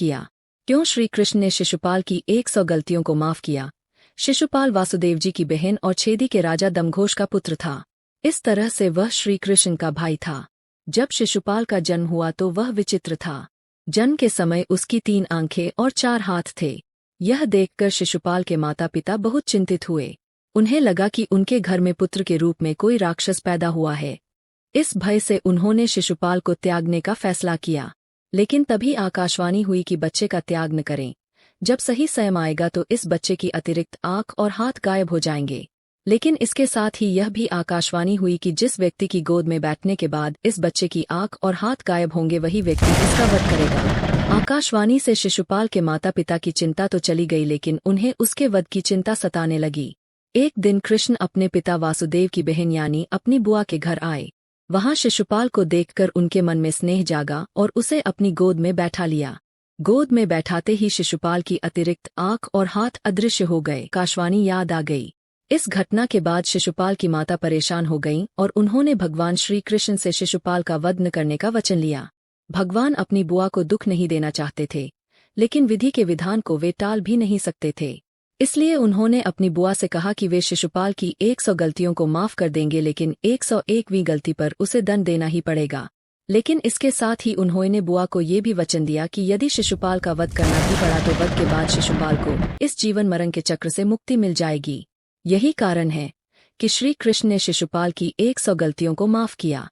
किया। क्यों श्री कृष्ण ने शिशुपाल की 100 गलतियों को माफ किया। शिशुपाल वासुदेव जी की बहन और छेदी के राजा दमघोष का पुत्र था। इस तरह से वह श्री कृष्ण का भाई था। जब शिशुपाल का जन्म हुआ तो वह विचित्र था। जन्म के समय उसकी 3 आंखें और 4 हाथ थे। यह देखकर शिशुपाल के माता पिता बहुत चिंतित हुए। उन्हें लगा कि उनके घर में पुत्र के रूप में कोई राक्षस पैदा हुआ है। इस भय से उन्होंने शिशुपाल को त्यागने का फैसला किया। लेकिन तभी आकाशवाणी हुई कि बच्चे का त्याग न करें। जब सही समय आएगा तो इस बच्चे की अतिरिक्त आंख और हाथ गायब हो जाएंगे। लेकिन इसके साथ ही यह भी आकाशवाणी हुई कि जिस व्यक्ति की गोद में बैठने के बाद इस बच्चे की आंख और हाथ गायब होंगे वही व्यक्ति इसका वध करेगा। आकाशवाणी से शिशुपाल के माता पिता की चिंता तो चली गई, लेकिन उन्हें उसके वध की चिंता सताने लगी। एक दिन कृष्ण अपने पिता वासुदेव की बहन यानी अपनी बुआ के घर आए। वहां शिशुपाल को देखकर उनके मन में स्नेह जागा और उसे अपनी गोद में बैठा लिया। गोद में बैठाते ही शिशुपाल की अतिरिक्त आंख और हाथ अदृश्य हो गए। आकाशवाणी याद आ गई। इस घटना के बाद शिशुपाल की माता परेशान हो गईं और उन्होंने भगवान श्री कृष्ण से शिशुपाल का वध न करने का वचन लिया। भगवान अपनी बुआ को दुख नहीं देना चाहते थे, लेकिन विधि के विधान को वे टाल भी नहीं सकते थे। इसलिए उन्होंने अपनी बुआ से कहा कि वे शिशुपाल की 100 गलतियों को माफ कर देंगे, लेकिन 101वीं गलती पर उसे दंड देना ही पड़ेगा। लेकिन इसके साथ ही उन्होंने बुआ को ये भी वचन दिया कि यदि शिशुपाल का वध करना भी पड़ा तो वध के बाद शिशुपाल को इस जीवन मरण के चक्र से मुक्ति मिल जाएगी। यही कारण है कि श्री कृष्ण ने शिशुपाल की 100 गलतियों को माफ किया।